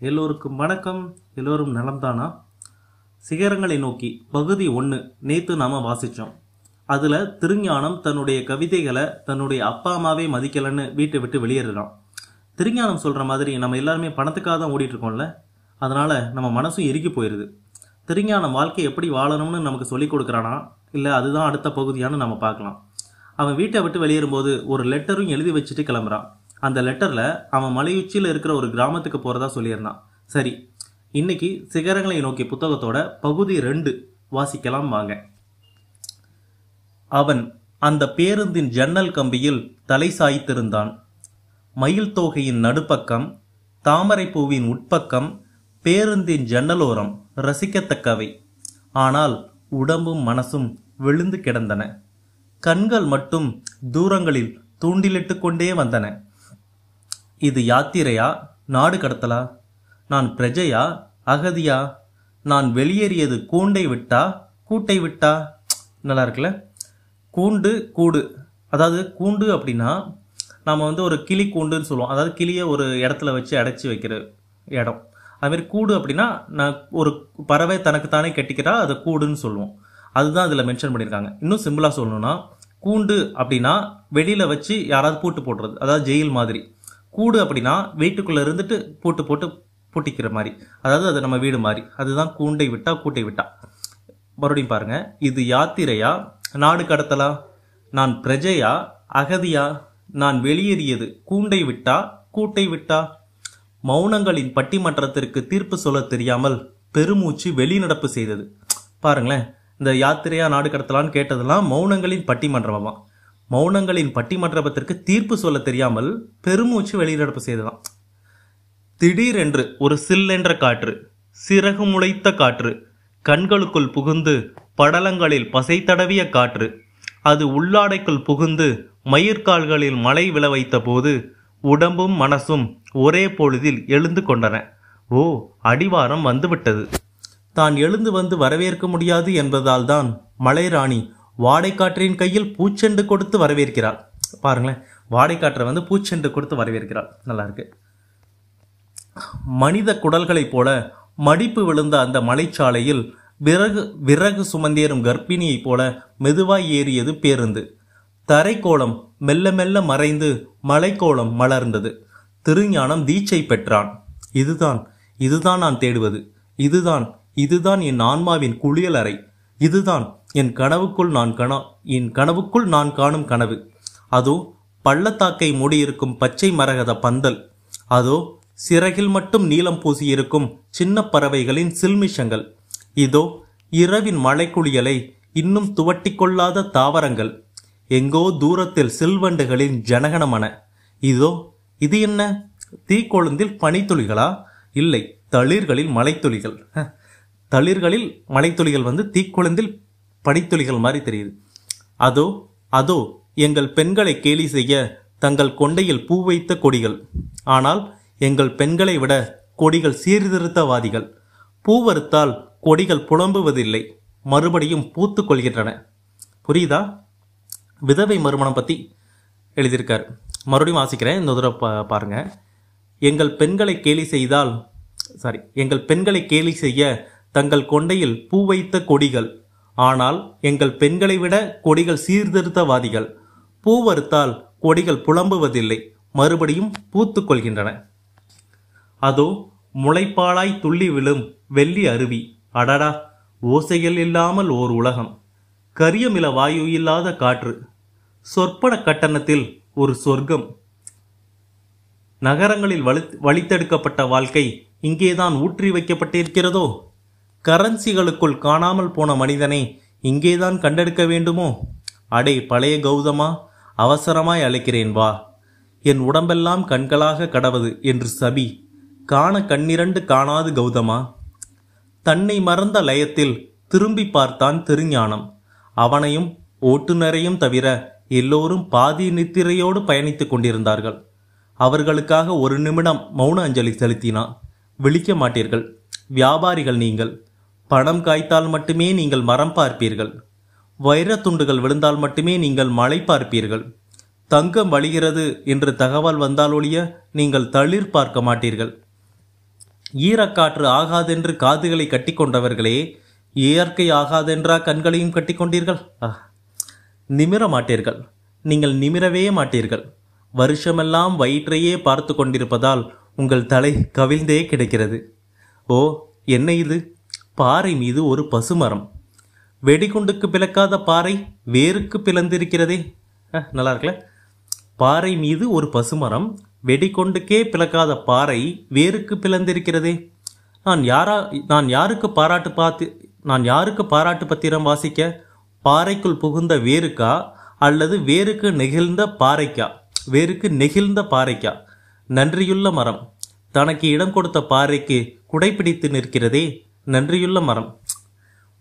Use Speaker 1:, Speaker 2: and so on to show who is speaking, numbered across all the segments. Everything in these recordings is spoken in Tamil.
Speaker 1: எல்லோருக்கும் வணக்கம். எல்லோரும் நலம்தானா? சிகரங்களை நோக்கி பகுதி 1 நேற்று நாம் வாசித்தோம். அதில் திருஞானம் தன்னுடைய கவிதைகளை தன்னுடைய அப்பா அம்மாவே மதிக்கலைன்னு வீட்டை விட்டு வெளியேறான். திருஞானம் சொல்கிற மாதிரி நம்ம எல்லாருமே பணத்துக்காக தான் ஓடிட்டு இருக்கோம்ல, அதனால் நம்ம மனசும் இறுகி போயிடுது. திருஞானம் வாழ்க்கை எப்படி வாழணும்னு நமக்கு சொல்லிக் கொடுக்குறானா, இல்லை அதுதான் அடுத்த பகுதியான்னு நம்ம பார்க்கலாம். அவன் வீட்டை விட்டு வெளியேறும்போது ஒரு லெட்டரும் எழுதி வச்சுட்டு கிளம்புறான். அந்த லெட்டரில் அவன் மலையுச்சியில் இருக்கிற ஒரு கிராமத்துக்கு போகிறதா சொல்லியிருந்தான். சரி, இன்னைக்கு சிகரங்களை நோக்கி புத்தகத்தோட பகுதி 2 வாசிக்கலாம் வாங்க. அவன் அந்த பேருந்தின் ஜன்னல் கம்பியில் தலை சாய்த்திருந்தான். மயில் தோகையின் நடுப்பக்கம், தாமரை பூவின் உட்பக்கம், பேருந்தின் ஜன்னலோரம் ரசிக்கத்தக்கவை. ஆனால் உடம்பும் மனசும் விழுந்து கிடந்தன. கண்கள் மட்டும் தூரங்களில் தூண்டிலிட்டு கொண்டே வந்தன. இது யாத்திரையா, நாடு கடத்தலா? நான் பிரஜையா, அகதியா? நான் வெளியேறியது கூண்டை விட்டா, கூட்டை விட்டா? நல்லா இருக்குல்ல? கூண்டு, கூடு. அதாவது கூண்டு அப்படின்னா நாம் ஒரு கிளி கூண்டுன்னு சொல்லுவோம். அதாவது கிளியை ஒரு இடத்துல வச்சு அடைச்சி வைக்கிற இடம். அதுமாரி கூடு அப்படின்னா நான் ஒரு பறவை தனக்கு தானே கட்டிக்கிறா, அதை கூடுன்னு சொல்லுவோம். அதுதான் இதில் மென்ஷன் பண்ணியிருக்காங்க. இன்னும் சிம்பிளாக சொல்லணும்னா, கூண்டு அப்படின்னா வெளியில் வச்சு யாராவது பூட்டு போட்டுறது, அதாவது ஜெயில் மாதிரி. கூடு அப்படின்னா வீட்டுக்குள்ளே இருந்துட்டு பூட்டு பூட்டிக்கிற மாதிரி, அதாவது அது நம்ம வீடு மாதிரி. அதுதான் கூண்டை விட்டா, கூட்டை விட்டா. மறுபடியும் பாருங்க, இது யாத்திரையா, நாடு கடத்தலா? நான் பிரஜையா, அகதியா? நான் வெளியேறியது கூண்டை விட்டா, கூட்டை விட்டா? மௌனங்களின் பட்டிமன்றத்திற்கு தீர்ப்பு சொல்ல தெரியாமல் பெருமூச்சு வெளிநடப்பு செய்தது. பாருங்களேன், இந்த யாத்திரையா நாடு கடத்தலான்னு கேட்டதெல்லாம் மௌனங்களின் பட்டிமன்றமா? மௌனங்களின் பட்டிமன்றத்திற்கு தீர்ப்பு சொல்ல தெரியாமல் பெருமூச்சு வெளிநடப்பு செய்ததாம். திடீரென்று ஒரு சில்லென்ற காற்று, சிறகு முளைத்த காற்று, கண்களுக்குள் புகுந்து படலங்களில் பசை தடவிய காற்று. அது உள்ளாடைக்குள் புகுந்து மயிர்கால்களில் மழை விழ வைத்த போது உடம்பும் மனசும் ஒரே பொழுதில் எழுந்து கொண்டன. ஓ, அடிவாரம் வந்துவிட்டது. தான் எழுந்து வந்து வரவேற்க முடியாது என்பதால் தான் மலைராணி வாடைக்காற்றின் கையில் பூச்செண்டு கொடுத்து வரவேற்கிறாள். பாருங்களேன், வாடைக்காற்றை பூச்செண்டு கொடுத்து வரவேற்கிறாள். நல்லா இருக்கு. மனித குடல்களைப் போல மடிப்பு விழுந்த அந்த மலைச்சாலையில் விறகு சுமந்தேறும் கர்ப்பிணியைப் போல மெதுவாய் ஏறியது பேருந்து. தரைக்கோளம் மெல்ல மெல்ல மறைந்து மலைக்கோளம் மலர்ந்தது. திருஞானம் தீட்சை பெற்றான். இதுதான் நான் தேடுவது. இதுதான் என் ஆன்மாவின் குளியல் அறை. இதுதான் என் கனவுக்குள் நான் காணும் கனவு. அதோ பள்ளத்தாக்கை மூடியிருக்கும் பச்சை மரகத பந்தல். அதோ சிறகில் மட்டும் நீலம் பூசியிருக்கும் சின்ன பறவைகளின் சில்மிஷங்கள். இதோ இரவின் மழைக்குளியலை இன்னும் துவட்டி கொள்ளாத தாவரங்கள். எங்கோ தூரத்தில் சில்வண்டுகளின் ஜனகனமன. இது என்ன? தீக்கொழுந்தில் பனித்துளிகளா? இல்லை, தளிர்களில் மலைத்துளிகள். தளிர்களில் மலைத்துளிகள் தீக்கொழுந்தில் பனித்துளிகள் மாதிரி தெரியுது. அதோ எங்கள் பெண்களை கேலி செய்ய தங்கள் கொண்டையில் பூ வைத்த கொடிகள். ஆனால் எங்கள் பெண்களை விட கொடிகள் சீர்திருத்தவாதிகள். பூவறுத்தால் கொடிகள் புலம்புவதில்லை, மறுபடியும் பூத்து கொள்கின்றன. புரியுதா? விதவை மறுமணம் பற்றி எழுதியிருக்கார். மறுபடியும் வாசிக்கிறேன், இந்த தடவை பாருங்க. எங்கள் பெண்களை கேலி செய்ய தங்கள் கொண்டையில் பூ வைத்த கொடிகள். ஆனால் எங்கள் பெண்களை விட கொடிகள் சீர்திருத்தவாதிகள். பூவறுத்தால் கொடிகள் புலம்புவதில்லை, மறுபடியும் பூத்து கொள்கின்றன. அதோ முளைப்பாலாய் துள்ளி விழும் வெள்ளி அருவி. அடடா, ஓசைகள் இல்லாமல் ஓர் உலகம். கரியமில வாயு இல்லாத காற்று. சொற்பன கட்டணத்தில் ஒரு சொர்க்கம். நகரங்களில் வழித்தெடுக்கப்பட்ட வாழ்க்கை இங்கேதான் ஊற்றி வைக்கப்பட்டிருக்கிறதோ? கரன்சிகளுக்குள் காணாமல் போன மனிதனை இங்கேதான் கண்டெடுக்க வேண்டுமோ? அடே பழைய கௌதமா, அவசரமாய் அழைக்கிறேன் வா. என் உடம்பெல்லாம் கண்களாக கடவது என்று சபி. காண கண்ணிரண்டு காணாது கௌதமா. தன்னை மறந்த லயத்தில் திரும்பி பார்த்தான் திருஞானம். அவனையும் ஓட்டுநரையும் தவிர எல்லோரும் பாதி நித்திரையோடு பயணித்துக் கொண்டிருந்தார்கள். அவர்களுக்காக ஒரு நிமிடம் மௌன அஞ்சலி செலுத்தினான். விழிக்க மாட்டீர்கள், வியாபாரிகள் நீங்கள். பணம் காய்த்தால் மட்டுமே நீங்கள் மரம் பார்ப்பீர்கள். வைரத்துண்டுகள் விழுந்தால் மட்டுமே நீங்கள் மழை பார்ப்பீர்கள். தங்கம் வழிகிறது என்று தகவல் வந்தால் ஒழிய நீங்கள் தளிர் பார்க்க மாட்டீர்கள். ஈரக்காற்று ஆகாதென்று காதுகளை கட்டி கொண்டவர்களே, இயற்கை ஆகாதென்றா கண்களையும் கட்டி கொண்டீர்கள்? நிமிர மாட்டீர்கள். நீங்கள் நிமிரவே மாட்டீர்கள். வருஷமெல்லாம் வயிற்றையே பார்த்து கொண்டிருப்பதால் உங்கள் தலை கவிழ்ந்தே கிடக்கிறது. ஓ, என்ன இது? பாறை மீது ஒரு பசுமரம். வெடிகுண்டுக்கு பிளக்காத பாறை வேருக்கு பிளந்திருக்கிறதே. நல்லா இருக்குல்ல? பாறை மீது ஒரு பசுமரம், வெடிகொண்டுக்கே பிளக்காத பாறை வேருக்கு பிளந்திருக்கிறதே. நான் யாருக்கு பாராட்டு பத்திரம் வாசிக்க? பாறைக்குள் புகுந்த வேருக்கா, அல்லது வேருக்கு நெகிழ்ந்த பாறைக்கா? நன்றியுள்ள மரம். தனக்கு இடம் கொடுத்த பாறைக்கு குடைப்பிடித்து நிற்கிறதே, நன்றியுள்ள மரம்.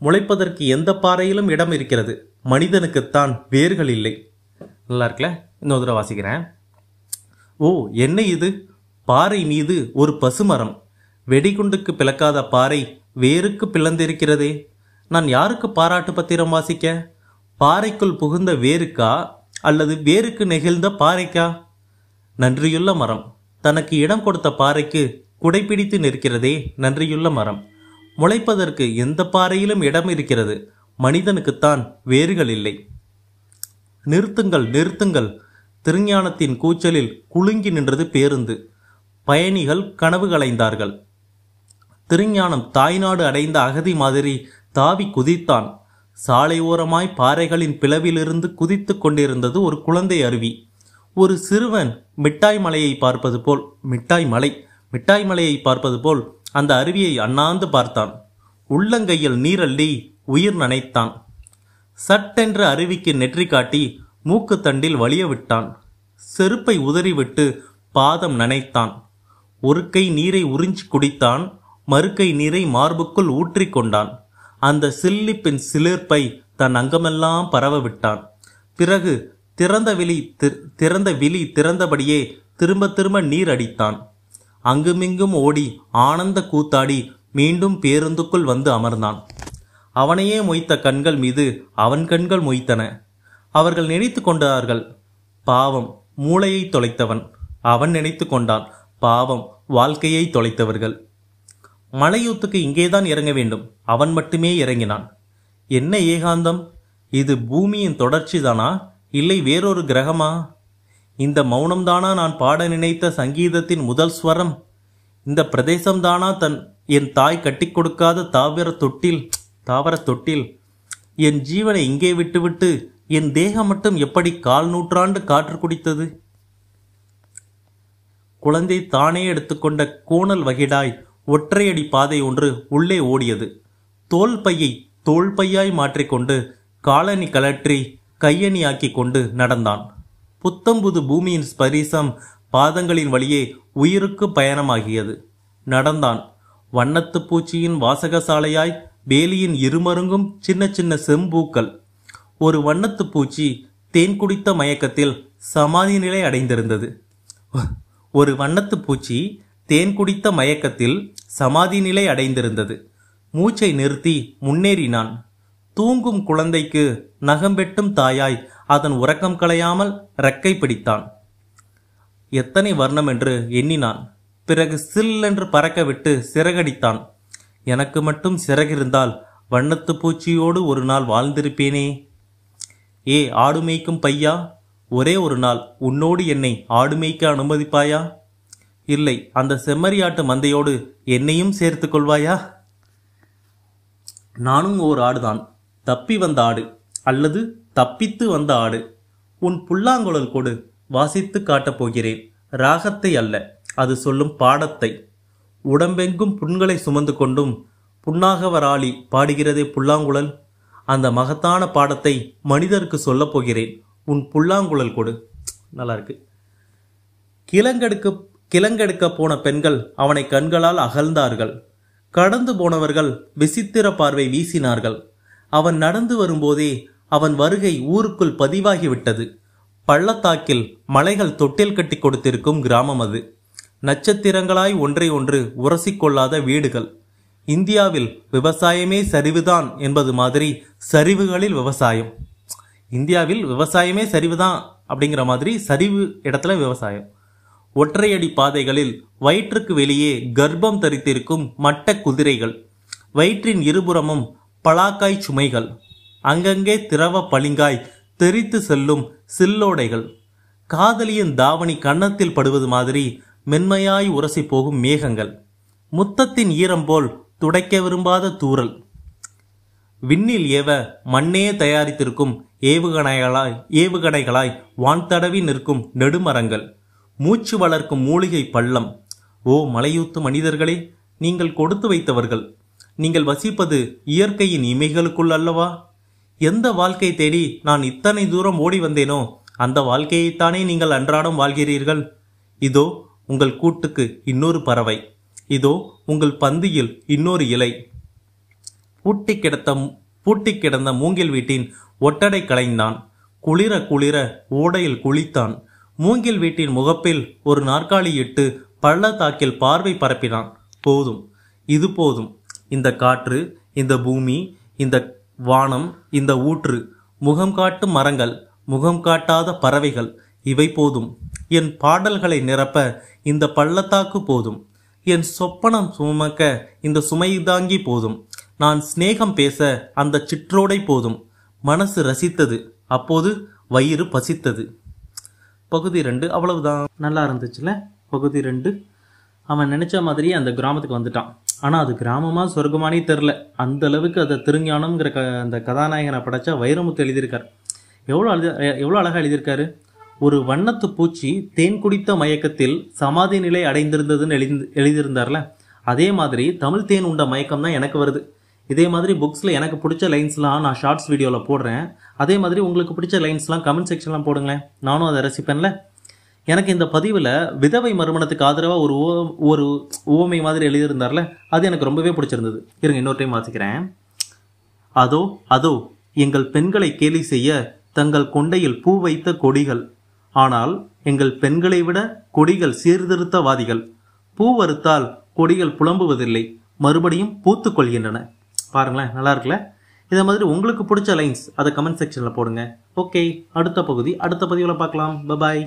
Speaker 1: முளைப்பதற்கு எந்த பாறையிலும் இடம் இருக்கிறது, மனிதனுக்குத்தான் வேர்கள் இல்லை. நல்லா இருக்குல்ல? இன்னொரு தடவை வாசிக்கிறேன். ஓ, என்ன இது? பாறை மீது ஒரு பசுமரம், வெடிகுண்டுக்கு பிளக்காத பாறை வேருக்கு பிளந்திருக்கிறதே. நான் யாருக்கு பாராட்டு பத்திரம் வாசிக்க? பாறைக்குள் புகுந்த வேருக்கா, அல்லது வேருக்கு நெகிழ்ந்த பாறைக்கா? நன்றியுள்ள மரம். தனக்கு இடம் கொடுத்த பாறைக்கு குடைப்பிடித்து நிற்கிறதே, நன்றியுள்ள மரம். முளைப்பதற்கு எந்த பாறையிலும் இடம் இருக்கிறது, மனிதனுக்குத்தான் வேர்கள் இல்லை. நிறுத்துங்கள், நிறுத்துங்கள். திருஞானத்தின் கூச்சலில் குலுங்கி நின்றது பேருந்து. பயணிகள் கனவு கலைந்தார்கள். திருஞானம் தாய்நாடு அடைந்த அகதி மாதிரி தாவி குதித்தான். சாலை ஓரமாய் பாறைகளின் பிளவிலிருந்து குதித்து கொண்டிருந்தது ஒரு குழந்தை அருவி. ஒரு சிறுவன் மிட்டாய் மலையை பார்ப்பது போல் அந்த அருவியை அண்ணாந்து பார்த்தான். உள்ளங்கையில் நீரள்ளி உயிர் நனைத்தான். சட்டென்று அருவிக்கு நெற்றி காட்டி மூக்குத்தண்டில் வலிய விட்டான். செருப்பை உதறிவிட்டு பாதம் நனைத்தான். ஒரு கை நீரை உறிஞ்சி குடித்தான். மறுக்கை நீரை மார்புக்குள் ஊற்றிக் கொண்டான். அந்த சில்லிப்பின் சிலிர்ப்பை தன் அங்கமெல்லாம் பரவ விட்டான். பிறகு திறந்த விழி திறந்தபடியே திரும்ப திரும்ப நீர் அடித்தான். அங்குமிங்கும் ஓடி ஆனந்த கூத்தாடி மீண்டும் பேருந்துக்குள் வந்து அமர்ந்தான். அவனையே மொய்த்த கண்கள் மீது அவன் கண்கள் மொய்த்தன. அவர்கள் நினைத்து கொண்டார்கள், பாவம் மூளையை தொலைத்தவன். அவன் நினைத்து கொண்டான், பாவம் வாழ்க்கையை தொலைத்தவர்கள். மலையூத்துக்கு இங்கேதான் இறங்க வேண்டும். அவன் மட்டுமே இறங்கினான். என்ன ஏகாந்தம்! இது பூமியின் தொடர்ச்சிதானா, இல்லை வேறொரு கிரகமா? இந்த மௌனம்தானா நான் பாட நினைத்த சங்கீதத்தின் முதல் ஸ்வரம்? இந்த பிரதேசம்தானா என் தாய் கட்டி கொடுக்காத தாவர தொட்டில்? என் ஜீவனை இங்கே விட்டுவிட்டு என் தேகம் மட்டும் எப்படி 4 நூற்றாண்டு காற்று குடித்தது? குழந்தை தானே எடுத்துக்கொண்ட கோணல் வகிடாய் ஒற்றையடி பாதை ஒன்று உள்ளே ஓடியது. தோல் பையாய் மாற்றிக்கொண்டு காலணி கலற்றி கையணியாக்கி கொண்டு நடந்தான். புத்தம்புது பூமியின் ஸ்பரிசம் பாதங்களின் வழியே உயிருக்கு பயணமாகியது. நடந்தான். வண்ணத்து பூச்சியின் வாசகசாலையாய் வேலியின் இருமருங்கும் சின்ன சின்ன செம்பூக்கள். ஒரு வண்ணத்து பூச்சி தேன் குடித்த மயக்கத்தில் சமாதி நிலை அடைந்திருந்தது. மூச்சை நிறுத்தி முன்னேறினான். தூங்கும் குழந்தைக்கு நகம்பெட்டும் தாயாய் அதன் உறக்கம் களையாமல் ரெக்கை பிடித்தான். எத்தனை வர்ணம் என்று எண்ணினான். பிறகு சில்லென்று பறக்க விட்டு சிறகடித்தான். எனக்கு மட்டும் சிறகிருந்தால் வண்ணத்து பூச்சியோடு ஒரு நாள் வாழ்ந்திருப்பேனே. ஏ ஆடு மேய்க்கும் பையா, ஒரே ஒரு நாள் உன்னோடு என்னை ஆடு மேய்க்க அனுமதிப்பாயா? இல்லை, அந்த செம்மறியாட்டு மந்தையோடு என்னையும் சேர்த்து கொள்வாயா? நானும் ஓர் ஆடுதான், தப்பி வந்த ஆடு, அல்லது தப்பித்து வந்த ஆடு. உன் புல்லாங்குழல் கொடு, வாசித்து காட்டப் போகிறேன். ராகத்தை அல்ல, அது சொல்லும் பாடத்தை. உடம்பெங்கும் புண்களை சுமந்து கொண்டும் புன்னாகவராளி பாடுகிறதே புல்லாங்குழல். அந்த மகத்தான பாடத்தை மனிதருக்கு சொல்லப் போகிறேன். உன் புல்லாங்குழல் கொடு. நல்லா இருக்கு. கிழங்கெடுக்க போன பெண்கள் அவனை கண்களால் அகழ்ந்தார்கள். கடந்து போனவர்கள் விசித்திர பார்வை வீசினார்கள். அவன் நடந்து வரும்போதே அவன் வருகை ஊருக்குள் பதிவாகிவிட்டது. பள்ளத்தாக்கில் மலைகள் தொட்டில் கட்டி கொடுத்திருக்கும் கிராமம் அது. நட்சத்திரங்களாய் ஒன்றை ஒன்று உரசிக்கொள்ளாத வீடுகள். இந்தியாவில் விவசாயமே சரிவுதான் என்பது மாதிரி சரிவுகளில் விவசாயம். இந்தியாவில் விவசாயமே சரிவுதான் அப்படிங்கிற மாதிரி சரிவு இடத்துல விவசாயம். ஒற்றையடி பாதைகளில் வயிற்றுக்கு வெளியே கர்ப்பம் தரித்திருக்கும் மட்ட குதிரைகள், வயிற்றின் இருபுறமும் பலாக்காய் சுமைகள், அங்கங்கே திரவ பளிங்காய் தெரித்து செல்லும் சில்லோடைகள், காதலியின் தாவணி கன்னத்தில் படுவது மாதிரி மென்மையாய் உரசி போகும் மேகங்கள், முத்தத்தின் ஈரம் போல் துடைக்க விரும்பாத தூறல், விண்ணில் ஏவ மண்ணே தயாரித்திருக்கும் ஏவுகணைகளாய் வான் தடவி நிற்கும் நெடுமரங்கள், மூச்சு வளர்க்கும் மூலிகை பள்ளம். ஓ மலையூத்து மனிதர்களே, நீங்கள் கொடுத்து வைத்தவர்கள். நீங்கள் வசிப்பது இயற்கையின் இமைகளுக்குள் அல்லவா? எந்த வாழ்க்கை தேடி நான் இத்தனை தூரம் ஓடி வந்தேனோ அந்த வாழ்க்கையைத்தானே நீங்கள் அன்றாடம் வாழ்கிறீர்கள். இதோ உங்கள் கூட்டுக்கு இன்னொரு பறவை, இதோ உங்கள் பந்தியில் இன்னொரு இலை. பூட்டி கிடந்த மூங்கில் வீட்டின் ஒட்டடை களைந்தான். குளிர குளிர ஓடையில் குளித்தான். மூங்கில் வீட்டின் முகப்பில் ஒரு நாற்காலி இட்டு பள்ளத்தாக்கில் பார்வை பரப்பினான். போதும், இது போதும். இந்த காற்று, இந்த பூமி, இந்த வானம், இந்த ஊற்று, முகம் காட்டும் மரங்கள், முகம் காட்டாத பறவைகள், இவை போதும். என் பாடல்களை நிரப்ப இந்த பள்ளத்தாக்கு போதும். என் சொப்பனம் சுமக்க இந்த சுமை தாங்கி போதும். நான் சிநேகம் பேச அந்த சிற்றோடை போதும். மனசு ரசித்தது, அப்போது வயிறு பசித்தது. பகுதி 2 அவ்வளவுதான். நல்லா இருந்துச்சுல பகுதி 2. அவன் நினைச்ச மாதிரியே அந்த கிராமத்துக்கு வந்துட்டான். ஆனால் அது கிராமமா சொர்க்கமானே தெரில. அந்த அளவுக்கு அதை திருஞானம்ங்கிற அந்த கதாநாயகனை படைச்சா வைரமுத்து எழுதியிருக்கார். எவ்வளோ அழகாக எழுதியிருக்காரு. ஒரு வண்ணத்து பூச்சி தேன் குடித்த மயக்கத்தில் சமாதி நிலை அடைந்திருந்ததுன்னு எழுதியிருந்தார்ல, அதே மாதிரி தமிழ் தேன் உண்ட மயக்கம் தான் எனக்கு வருது. இதே மாதிரி புக்ஸில் எனக்கு பிடிச்ச லைன்ஸ்லாம் நான் ஷார்ட்ஸ் வீடியோவில் போடுறேன். அதே மாதிரி உங்களுக்கு பிடிச்ச லைன்ஸ்லாம் கமெண்ட் செக்ஷன்லாம் போடுங்களேன், நானும் அதை ரசிப்பேன்ல. எனக்கு இந்த பதிவில் விதவை மறுமணத்துக்கு ஆதரவாக ஒரு உவமை மாதிரி எழுதியிருந்தார்ல, அது எனக்கு ரொம்பவே பிடிச்சிருந்தது. இருங்க இன்னொரு டைம் வாசிக்கிறேன். அதோ அதோ எங்கள் பெண்களை கேலி செய்ய தங்கள் கொண்டையில் பூ வைத்த கொடிகள். ஆனால் எங்கள் பெண்களை விட கொடிகள் சீர்திருத்தவாதிகள். பூ வறுத்தால் கொடிகள் புலம்புவதில்லை, மறுபடியும் பூத்து கொள்கின்றன. பாருங்களேன், நல்லா இருக்குல்ல. இதை மாதிரி உங்களுக்கு பிடிச்ச லைன்ஸ் அதை கமெண்ட் செக்ஷனில் போடுங்க. ஓகே, அடுத்த பதிவில் பார்க்கலாம். பாய்.